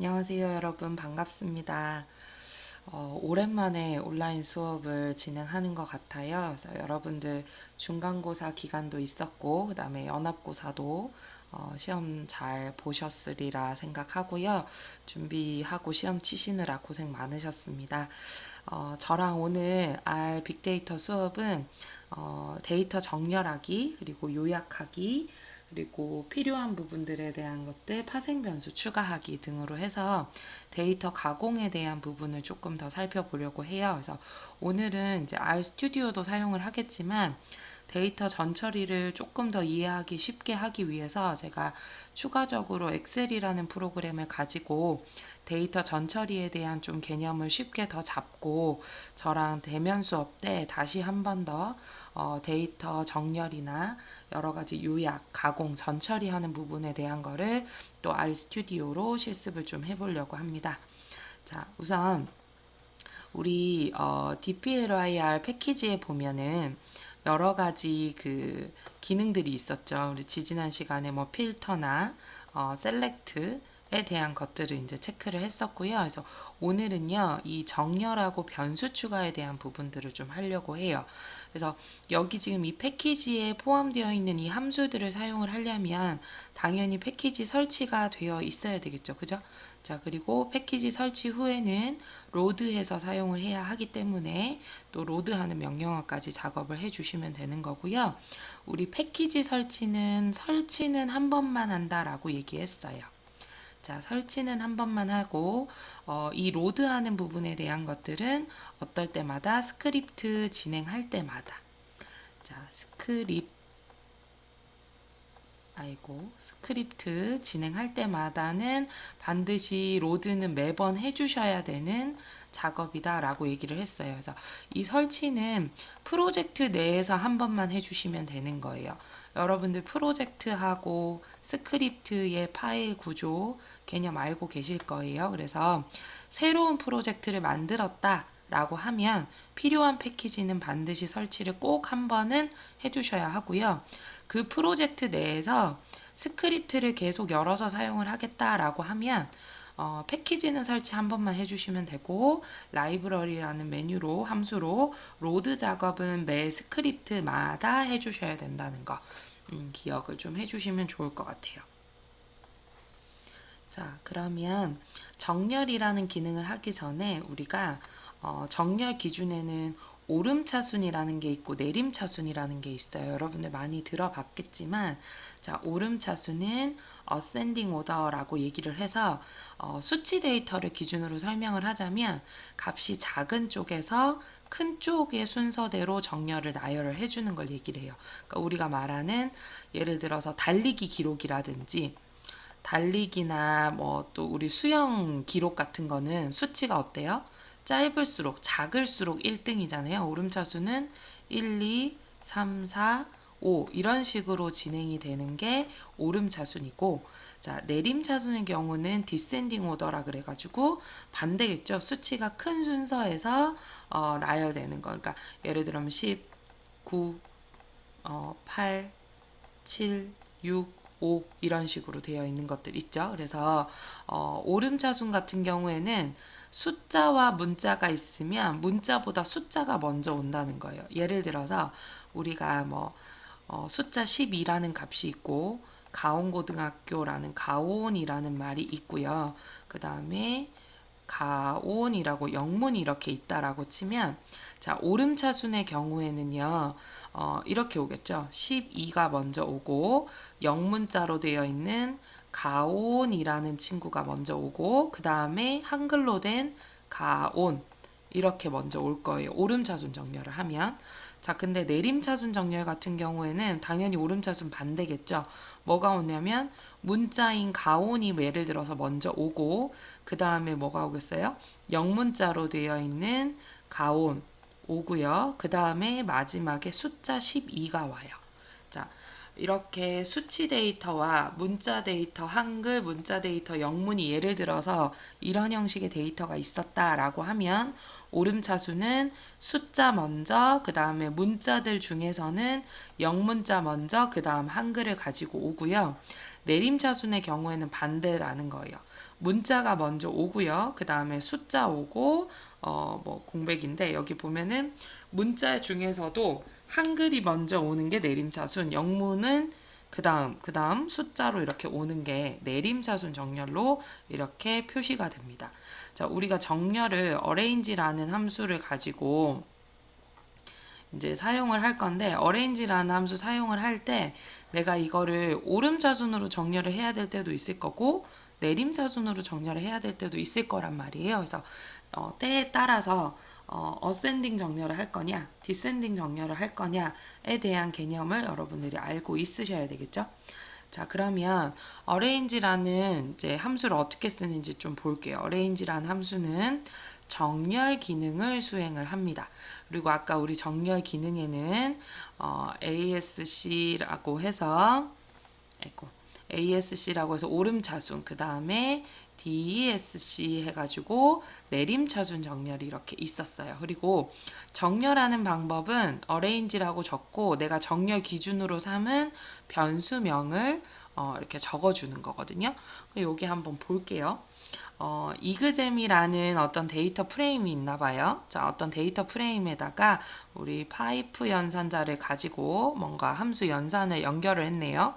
안녕하세요, 여러분. 반갑습니다. 오랜만에 온라인 수업을 진행하는 것 같아요. 그래서 여러분들 중간고사 기간도 있었고, 그다음에 연합고사도 시험 잘 보셨으리라 생각하고요. 준비하고 시험 치시느라 고생 많으셨습니다. 저랑 오늘 알 빅데이터 수업은 데이터 정렬하기, 그리고 요약하기, 그리고 필요한 부분들에 대한 것들 파생 변수 추가하기 등으로 해서 데이터 가공에 대한 부분을 조금 더 살펴보려고 해요. 그래서 오늘은 이제 R 스튜디오도 사용을 하겠지만 데이터 전처리를 조금 더 이해하기 쉽게 하기 위해서 제가 추가적으로 엑셀이라는 프로그램을 가지고 데이터 전처리에 대한 좀 개념을 쉽게 더 잡고 저랑 대면 수업 때 다시 한 번 더 데이터 정렬이나 여러 가지 요약, 가공, 전처리하는 부분에 대한 거를 또 R 스튜디오로 실습을 좀 해보려고 합니다. 자, 우선 우리 DPLYR 패키지에 보면은 여러 가지 그 기능들이 있었죠. 우리 지지난 시간에 뭐 필터나 셀렉트에 대한 것들을 이제 체크를 했었고요. 그래서 오늘은요, 이 정렬하고 변수 추가에 대한 부분들을 좀 하려고 해요. 그래서 여기 지금 이 패키지에 포함되어 있는 이 함수들을 사용을 하려면 당연히 패키지 설치가 되어 있어야 되겠죠. 그죠? 자, 그리고 패키지 설치 후에는 로드해서 사용을 해야 하기 때문에 또 로드하는 명령어까지 작업을 해주시면 되는 거고요. 우리 패키지 설치는 한 번만 한다라고 얘기했어요. 자, 설치는 한 번만 하고 이 로드하는 부분에 대한 것들은 어떨 때마다 스크립트 진행할 때마다 자, 스크립트 진행할 때마다는 반드시 로드는 매번 해주셔야 되는 작업이다라고 얘기를 했어요. 그래서 이 설치는 프로젝트 내에서 한 번만 해주시면 되는 거예요. 여러분들 프로젝트하고 스크립트의 파일 구조 개념 알고 계실 거예요. 그래서 새로운 프로젝트를 만들었다. 라고 하면 필요한 패키지는 반드시 설치를 꼭 한 번은 해주셔야 하고요. 그 프로젝트 내에서 스크립트를 계속 열어서 사용을 하겠다라고 하면 패키지는 설치 한 번만 해주시면 되고 라이브러리라는 메뉴로 함수로 로드 작업은 매 스크립트마다 해주셔야 된다는 거 기억을 좀 해주시면 좋을 것 같아요. 자, 그러면 정렬이라는 기능을 하기 전에 우리가 정렬 기준에는 오름차순이라는 게 있고 내림차순이라는 게 있어요. 여러분들 많이 들어봤겠지만 자, 오름차순은 ascending order라고 얘기를 해서 수치 데이터를 기준으로 설명을 하자면 값이 작은 쪽에서 큰 쪽의 순서대로 정렬을 나열을 해주는 걸 얘기를 해요. 그러니까 우리가 말하는 예를 들어서 달리기 기록이라든지 달리기나 뭐 또 우리 수영 기록 같은 거는 수치가 어때요? 짧을수록 작을수록 1등이잖아요. 오름차수는 1, 2, 3, 4, 5 이런 식으로 진행이 되는 게 오름차순이고 자, 내림차순의 경우는 디센딩 오더라 그래가지고 반대겠죠. 수치가 큰 순서에서 나열되는 거. 그러니까 예를 들면 10, 9, 8, 7, 6, 5 이런 식으로 되어 있는 것들 있죠. 그래서 오름차순 같은 경우에는 숫자와 문자가 있으면 문자보다 숫자가 먼저 온다는 거예요. 예를 들어서 우리가 뭐 숫자 12라는 값이 있고 가온고등학교라는 가온이라는 말이 있고요. 그 다음에 가온이라고 영문이 이렇게 있다라고 치면 자, 오름차순의 경우에는요. 이렇게 오겠죠. 12가 먼저 오고 영문자로 되어 있는 가온이라는 친구가 먼저 오고 그 다음에 한글로 된 가온 이렇게 먼저 올 거예요. 오름차순 정렬을 하면. 자, 근데 내림차순 정렬 같은 경우에는 당연히 오름차순 반대겠죠. 뭐가 오냐면 문자인 가온이 예를 들어서 먼저 오고 그 다음에 뭐가 오겠어요? 영문자로 되어 있는 가온 오고요. 그 다음에 마지막에 숫자 12가 와요. 자, 이렇게 수치 데이터와 문자 데이터, 한글 문자 데이터, 영문이 예를 들어서 이런 형식의 데이터가 있었다라고 하면 오름차수는 숫자 먼저, 그 다음에 문자들 중에서는 영문자 먼저, 그 다음 한글을 가지고 오고요. 내림차순의 경우에는 반대라는 거예요. 문자가 먼저 오고요. 그 다음에 숫자 오고 뭐 공백인데 여기 보면은 문자 중에서도 한글이 먼저 오는 게 내림차순, 영문은 그 다음 숫자로 이렇게 오는 게 내림차순 정렬로 이렇게 표시가 됩니다. 자, 우리가 정렬을 arrange라는 함수를 가지고 이제 사용을 할 건데 arrange라는 함수 사용을 할 때 내가 이거를 오름차순으로 정렬을 해야 될 때도 있을 거고 내림차순으로 정렬을 해야 될 때도 있을 거란 말이에요. 그래서 때에 따라서 ascending 정렬을 할 거냐, descending 정렬을 할 거냐에 대한 개념을 여러분들이 알고 있으셔야 되겠죠. 자, 그러면 arrange라는 이제 함수를 어떻게 쓰는지 좀 볼게요. arrange라는 함수는 정렬 기능을 수행을 합니다. 그리고 아까 우리 정렬 기능에는 ASC라고 해서 오름차순, 그 다음에 DESC 해가지고 내림차순 정렬이 이렇게 있었어요. 그리고 정렬하는 방법은 arrange라고 적고 내가 정렬 기준으로 삼은 변수명을 이렇게 적어주는 거거든요. 여기 한번 볼게요. 이그잼이라는 어떤 데이터 프레임이 있나 봐요. 자, 어떤 데이터 프레임에다가 우리 파이프 연산자를 가지고 뭔가 함수 연산을 연결을 했네요.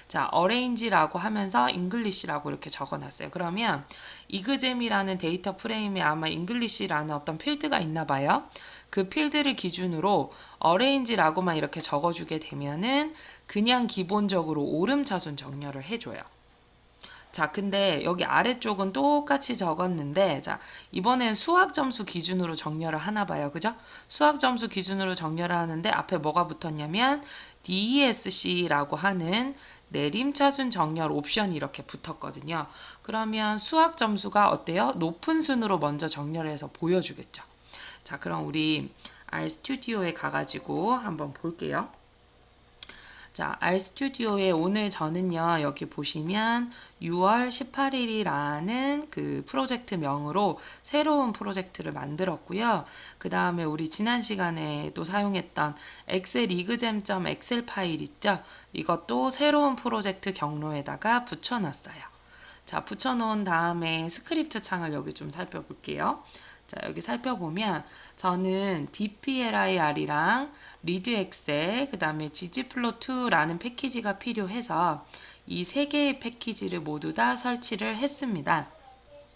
자, arrange라고 하면서 English라고 이렇게 적어놨어요. 그러면 이그잼이라는 데이터 프레임에 아마 English라는 어떤 필드가 있나 봐요. 그 필드를 기준으로 arrange라고만 이렇게 적어주게 되면은 그냥 기본적으로 오름차순 정렬을 해줘요. 자, 근데 여기 아래쪽은 똑같이 적었는데, 자, 이번엔 수학 점수 기준으로 정렬을 하나 봐요. 그죠? 수학 점수 기준으로 정렬을 하는데 앞에 뭐가 붙었냐면 DESC라고 하는 내림차순 정렬 옵션이 이렇게 붙었거든요. 그러면 수학 점수가 어때요? 높은 순으로 먼저 정렬을 해서 보여주겠죠. 자, 그럼 우리 RStudi오에 가가지고 한번 볼게요. 자, RStudi오에 오늘 저는요, 여기 보시면 6월 18일이라는 그 프로젝트 명으로 새로운 프로젝트를 만들었고요. 그 다음에 우리 지난 시간에 또 사용했던 엑셀 이그잼.엑셀 파일 있죠? 이것도 새로운 프로젝트 경로에다가 붙여놨어요. 자, 붙여놓은 다음에 스크립트 창을 여기 좀 살펴볼게요. 자, 여기 살펴보면 저는 dplir이랑 readexcel, 그 다음에 ggplot2라는 패키지가 필요해서 이 세 개의 패키지를 모두 다 설치를 했습니다.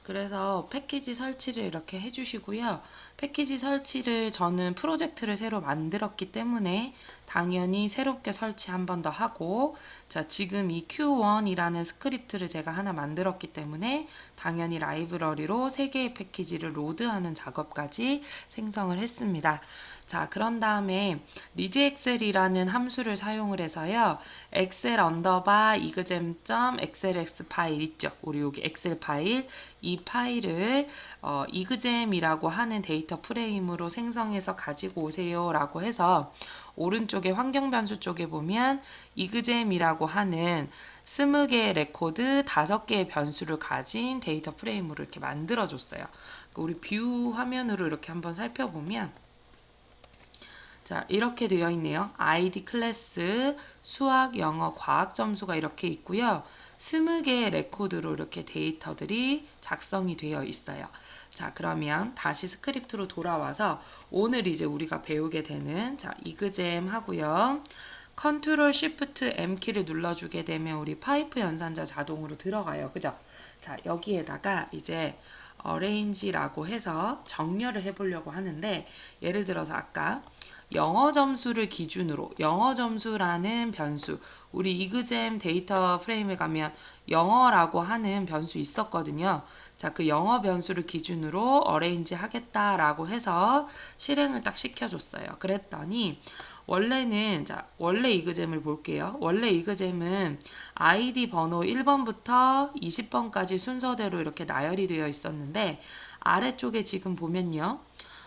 그래서 패키지 설치를 이렇게 해주시고요. 패키지 설치를 저는 프로젝트를 새로 만들었기 때문에 당연히 새롭게 설치 한 번 더 하고, 자, 지금 이 Q1이라는 스크립트를 제가 하나 만들었기 때문에 당연히 라이브러리로 3개의 패키지를 로드하는 작업까지 생성을 했습니다. 자, 그런 다음에 readexcel이라는 함수를 사용을 해서요. excel 언더바 이그잼.xlx 파일 있죠? 우리 여기 엑셀 파일, 이 파일을 이그잼이라고 하는 데이터 프레임으로 생성해서 가지고 오세요 라고 해서 오른쪽에 환경 변수 쪽에 보면 이그잼이라고 하는 20개의 레코드 5개의 변수를 가진 데이터 프레임으로 이렇게 만들어 줬어요. 우리 뷰 화면으로 이렇게 한번 살펴보면 자, 이렇게 되어 있네요. ID 클래스, 수학, 영어, 과학 점수가 이렇게 있고요. 20개의 레코드로 이렇게 데이터들이 작성이 되어 있어요. 자, 그러면 다시 스크립트로 돌아와서 오늘 이제 우리가 배우게 되는 자, 이그잼 하고요. 컨트롤 시프트 M 키를 눌러주게 되면 우리 파이프 연산자 자동으로 들어가요. 그죠? 자, 여기에다가 이제 arrange라고 해서 정렬을 해보려고 하는데 예를 들어서 아까 영어 점수를 기준으로 영어 점수라는 변수 우리 이그잼 데이터 프레임에 가면 영어라고 하는 변수 있었거든요. 자, 그 영어 변수를 기준으로 arrange 하겠다라고 해서 실행을 딱 시켜줬어요. 그랬더니 원래는 자, 원래 이그잼을 볼게요. 원래 이그잼은 아이디 번호 1번부터 20번까지 순서대로 이렇게 나열이 되어 있었는데 아래쪽에 지금 보면요.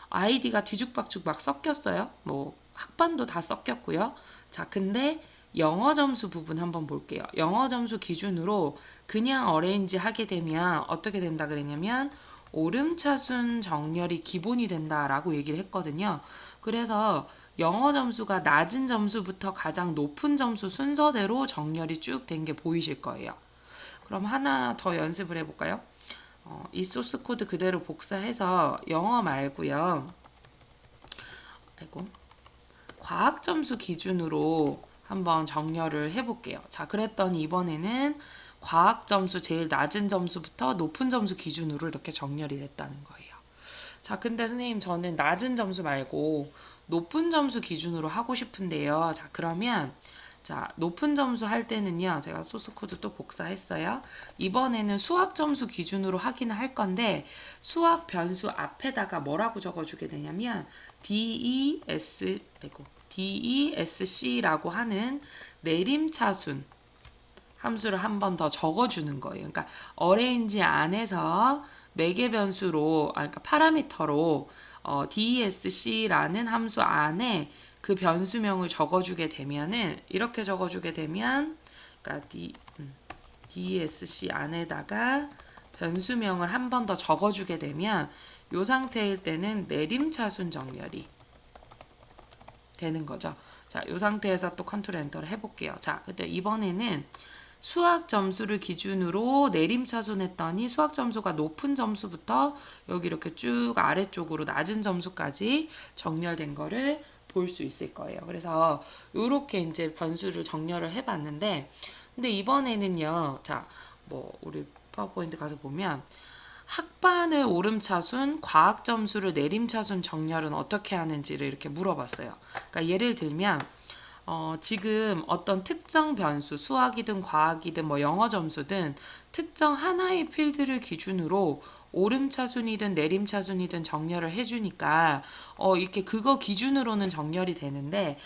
아이디가 뒤죽박죽 막 섞였어요. 뭐 학번도 다 섞였고요. 자, 근데 영어 점수 부분 한번 볼게요. 영어 점수 기준으로 그냥 어레인지 하게 되면 어떻게 된다 그랬냐면 오름차순 정렬이 기본이 된다라고 얘기를 했거든요. 그래서 영어 점수가 낮은 점수부터 가장 높은 점수 순서대로 정렬이 쭉 된 게 보이실 거예요. 그럼 하나 더 연습을 해볼까요? 이 소스 코드 그대로 복사해서 영어 말고요. 아이고. 과학 점수 기준으로 한번 정렬을 해볼게요. 자, 그랬더니 이번에는 과학 점수 제일 낮은 점수부터 높은 점수 기준으로 이렇게 정렬이 됐다는 거예요. 자, 근데 선생님 저는 낮은 점수 말고 높은 점수 기준으로 하고 싶은데요. 자, 그러면 자, 높은 점수 할 때는요. 제가 소스 코드 또 복사했어요. 이번에는 수학 점수 기준으로 하기는 할 건데 수학 변수 앞에다가 뭐라고 적어주게 되냐면 DESC라고 하는 내림차순 함수를 한 번 더 적어주는 거예요. 그러니까 어레인지 안에서 매개 변수로, 그러니까 파라미터로 DESC라는 함수 안에 그 변수명을 적어주게 되면은 이렇게 적어주게 되면, 그러니까 DESC 안에다가 변수명을 한 번 더 적어주게 되면 이 상태일 때는 내림차순 정렬이 되는 거죠. 자, 이 상태에서 또 컨트롤 엔터를 해볼게요. 자, 근데 이번에는 수학 점수를 기준으로 내림차순했더니 수학 점수가 높은 점수부터 여기 이렇게 쭉 아래쪽으로 낮은 점수까지 정렬된 거를 볼 수 있을 거예요. 그래서 이렇게 이제 변수를 정렬을 해봤는데, 근데 이번에는요, 자, 뭐 우리 파워포인트 가서 보면 학반의 오름차순, 과학 점수를 내림차순 정렬은 어떻게 하는지를 이렇게 물어봤어요. 그러니까 예를 들면 지금 어떤 특정 변수, 수학이든 과학이든 뭐 영어 점수든 특정 하나의 필드를 기준으로 오름차순이든 내림차순이든 정렬을 해주니까 이렇게 그거 기준으로는 정렬이 되는데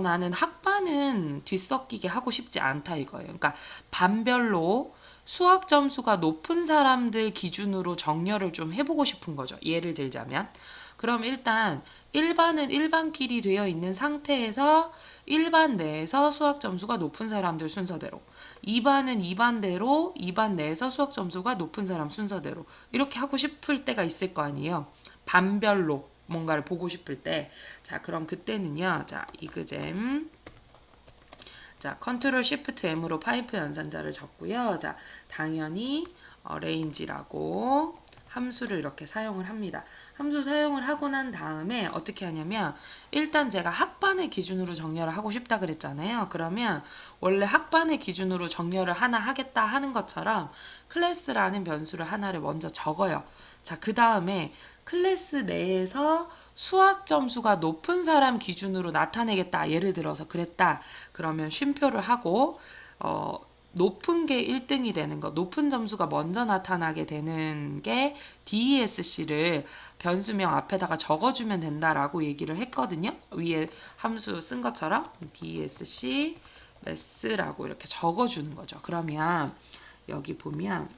나는 학반은 뒤섞이게 하고 싶지 않다 이거예요. 그러니까 반별로 수학 점수가 높은 사람들 기준으로 정렬을 좀 해보고 싶은 거죠. 예를 들자면 그럼 일단 1반은 1반끼리 되어 있는 상태에서 1반 내에서 수학 점수가 높은 사람들 순서대로 2반은 2반대로 2반 내에서 수학 점수가 높은 사람 순서대로 이렇게 하고 싶을 때가 있을 거 아니에요. 반별로 뭔가를 보고 싶을 때. 자, 그럼 그때는요. 자, 이그잼 자, 컨트롤 시프트 M으로 파이프 연산자를 적고요. 자, 당연히 range라고 함수를 이렇게 사용을 합니다. 함수 사용을 하고 난 다음에 어떻게 하냐면 일단 제가 학반의 기준으로 정렬을 하고 싶다 그랬잖아요. 그러면 원래 학반의 기준으로 정렬을 하나 하겠다 하는 것처럼 클래스라는 변수를 하나를 먼저 적어요. 자, 그 다음에 클래스 내에서 수학 점수가 높은 사람 기준으로 나타내겠다. 예를 들어서 그랬다. 그러면 쉼표를 하고 높은 게 1등이 되는 거, 높은 점수가 먼저 나타나게 되는 게 DESC를 변수명 앞에다가 적어주면 된다라고 얘기를 했거든요. 위에 함수 쓴 것처럼 DESC mass라고 이렇게 적어주는 거죠. 그러면 여기 보면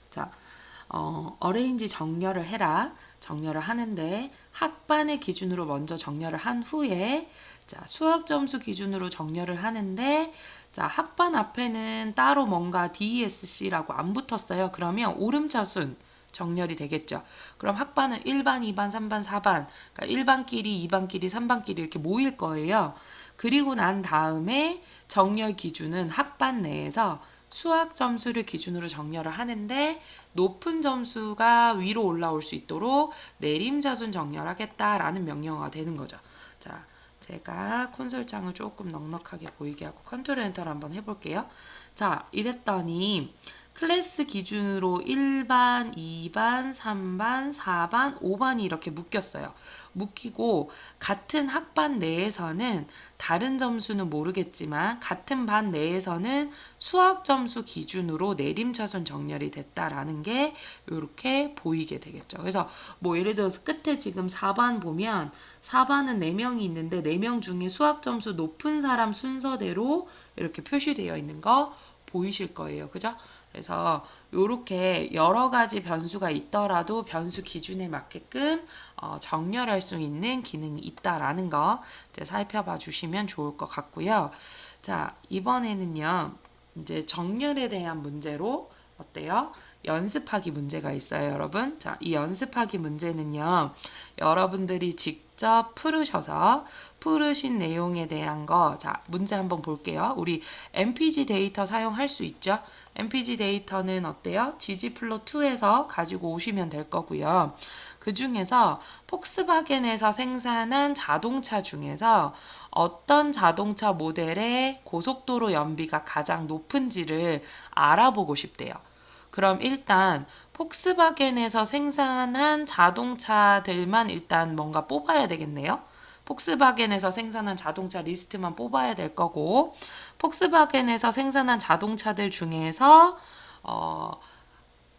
자, 어레인지 정렬을 해라. 정렬을 하는데 학반의 기준으로 먼저 정렬을 한 후에 자, 수학 점수 기준으로 정렬을 하는데 자, 학반 앞에는 따로 뭔가 DESC라고 안 붙었어요. 그러면 오름차순 정렬이 되겠죠. 그럼 학반은 1반, 2반, 3반, 4반 그러니까 1반끼리, 2반끼리, 3반끼리 이렇게 모일 거예요. 그리고 난 다음에 정렬 기준은 학반 내에서 수학 점수를 기준으로 정렬을 하는데 높은 점수가 위로 올라올 수 있도록 내림차순 정렬하겠다라는 명령어가 되는 거죠. 자, 제가 콘솔 창을 조금 넉넉하게 보이게 하고 컨트롤 엔터를 한번 해볼게요. 자, 이랬더니 클래스 기준으로 1반, 2반, 3반, 4반, 5반이 이렇게 묶였어요. 묶이고 같은 학반 내에서는 다른 점수는 모르겠지만 같은 반 내에서는 수학 점수 기준으로 내림차순 정렬이 됐다라는 게 이렇게 보이게 되겠죠. 그래서 뭐 예를 들어서 끝에 지금 4반 보면 4반은 4명이 있는데 4명 중에 수학 점수 높은 사람 순서대로 이렇게 표시되어 있는 거 보이실 거예요. 그죠? 그래서 이렇게 여러 가지 변수가 있더라도 변수 기준에 맞게끔 정렬할 수 있는 기능이 있다라는 거 이제 살펴봐 주시면 좋을 것 같고요. 자, 이번에는요. 이제 정렬에 대한 문제로 어때요? 연습하기 문제가 있어요, 여러분. 자, 이 연습하기 문제는요. 여러분들이 직접 직접 풀으신 내용에 대한 거, 자, 문제 한번 볼게요. 우리 MPG 데이터 사용할 수 있죠? MPG 데이터는 어때요? ggplot2에서 가지고 오시면 될 거고요. 그 중에서 폭스바겐에서 생산한 자동차 중에서 어떤 자동차 모델의 고속도로 연비가 가장 높은지를 알아보고 싶대요. 그럼 일단 폭스바겐에서 생산한 자동차들만 일단 뭔가 뽑아야 되겠네요. 폭스바겐에서 생산한 자동차 리스트만 뽑아야 될 거고, 폭스바겐에서 생산한 자동차들 중에서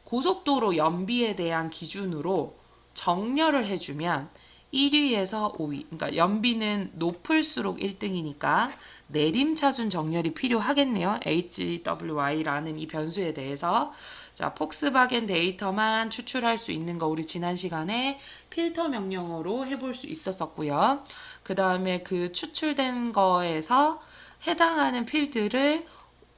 고속도로 연비에 대한 기준으로 정렬을 해주면 1위에서 5위, 그러니까 연비는 높을수록 1등이니까 내림차순 정렬이 필요하겠네요. HWY라는 이 변수에 대해서. 자, 폭스바겐 데이터만 추출할 수 있는 거 우리 지난 시간에 필터 명령어로 해볼 수 있었었고요. 그 다음에 그 추출된 거에서 해당하는 필드를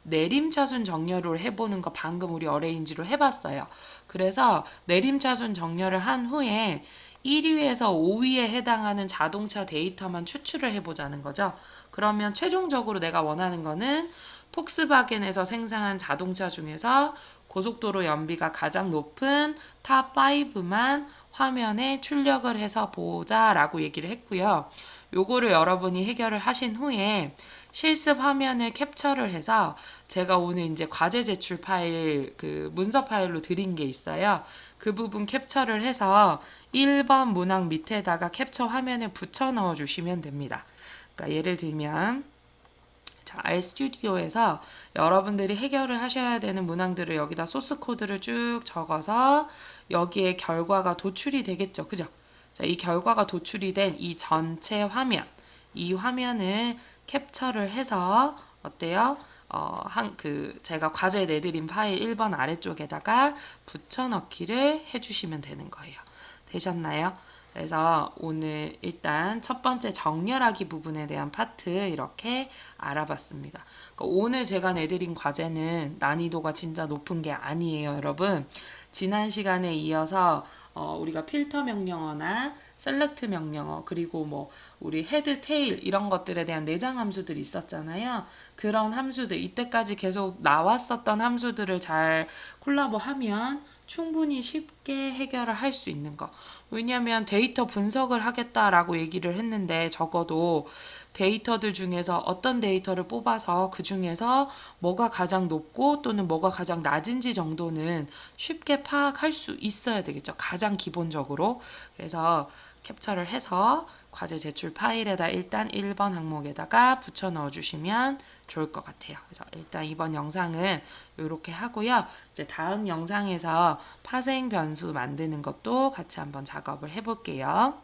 내림차순 정렬을 해보는 거 방금 우리 어레인지로 해봤어요. 그래서 내림차순 정렬을 한 후에 1위에서 5위에 해당하는 자동차 데이터만 추출을 해보자는 거죠. 그러면 최종적으로 내가 원하는 거는 폭스바겐에서 생산한 자동차 중에서 고속도로 연비가 가장 높은 탑 5만 화면에 출력을 해서 보자라고 얘기를 했고요. 요거를 여러분이 해결을 하신 후에 실습 화면을 캡처를 해서 제가 오늘 이제 과제 제출 파일 그 문서 파일로 드린 게 있어요. 그 부분 캡처를 해서 1번 문항 밑에다가 캡처 화면을 붙여 넣어 주시면 됩니다. 그러니까 예를 들면 자, RStudi오에서 여러분들이 해결을 하셔야 되는 문항들을 여기다 소스 코드를 쭉 적어서 여기에 결과가 도출이 되겠죠. 그죠? 자, 이 결과가 도출이 된 이 전체 화면, 이 화면을 캡처를 해서 어때요? 제가 과제 내드린 파일 1번 아래쪽에다가 붙여넣기를 해주시면 되는 거예요. 되셨나요? 그래서 오늘 일단 첫 번째 정렬하기 부분에 대한 파트 이렇게 알아봤습니다. 그러니까 오늘 제가 내드린 과제는 난이도가 진짜 높은 게 아니에요, 여러분. 지난 시간에 이어서 우리가 필터 명령어나 셀렉트 명령어 그리고 뭐 우리 헤드, 테일 이런 것들에 대한 내장 함수들이 있었잖아요. 그런 함수들 이때까지 계속 나왔었던 함수들을 잘 콜라보하면 충분히 쉽게 해결을 할 수 있는 거. 왜냐하면 데이터 분석을 하겠다라고 얘기를 했는데 적어도 데이터들 중에서 어떤 데이터를 뽑아서 그 중에서 뭐가 가장 높고 또는 뭐가 가장 낮은지 정도는 쉽게 파악할 수 있어야 되겠죠. 가장 기본적으로. 그래서 캡처를 해서 과제 제출 파일에다 일단 1번 항목에다가 붙여 넣어 주시면 좋을 것 같아요. 그래서 일단 이번 영상은 이렇게 하고요. 이제 다음 영상에서 파생 변수 만드는 것도 같이 한번 작업을 해볼게요.